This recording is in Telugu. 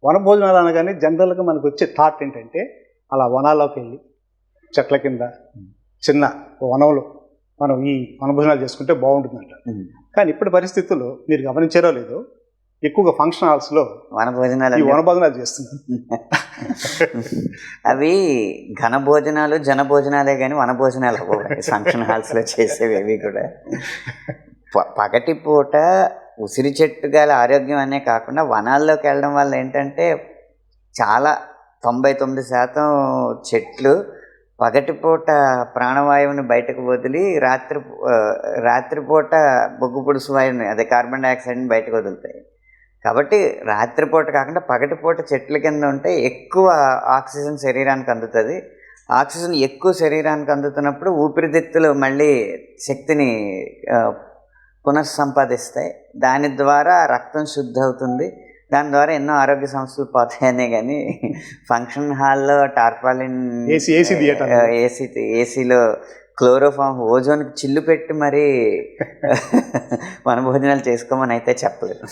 వనభోజనాలు అనగానే జనరల్గా మనకు వచ్చే థాట్ ఏంటంటే అలా వనాల్లోకి వెళ్ళి చెట్ల కింద చిన్న వనంలో మనం ఈ వనభోజనాలు చేసుకుంటే బాగుంటుందంట. కానీ ఇప్పటి పరిస్థితుల్లో మీరు గమనించారో లేదో, ఎక్కువగా ఫంక్షన్ హాల్స్లో ఈ వనభోజనాలు చేస్తున్నారు. అవి ఘన భోజనాలు జన భోజనాలే కానీ వనభోజనాలు ఫంక్షన్ హాల్స్లో చేసేవి అవి కూడా. పగటి పూట ఉసిరి చెట్టు గాలి ఆరోగ్యం అనే కాకుండా వనాల్లోకి వెళ్ళడం వల్ల ఏంటంటే చాలా 99% చెట్లు పగటిపూట ప్రాణవాయువుని బయటకు వదిలి రాత్రిపూట బొగ్గు పొడుసు వాయువుని, అదే కార్బన్ డైఆక్సైడ్ని బయటకు వదులుతాయి. కాబట్టి రాత్రిపూట కాకుండా పగటిపూట చెట్ల కింద ఉంటే ఎక్కువ ఆక్సిజన్ శరీరానికి అందుతుంది. ఆక్సిజన్ ఎక్కువ శరీరానికి అందుతున్నప్పుడు ఊపిరితిత్తులు మళ్ళీ శక్తిని పునఃసంపాదిస్తాయి. దాని ద్వారా రక్తం శుద్ధి అవుతుంది. దాని ద్వారా ఎన్నో ఆరోగ్య సమస్యలు పోతాయనే కానీ ఫంక్షన్ హాల్లో టార్పాలిన్ ఏసీలో క్లోరోఫామ్ ఓజోన్కి చిల్లు పెట్టి మరీ వనభోజనాలు చేసుకోమని అయితే చెప్పలేదు.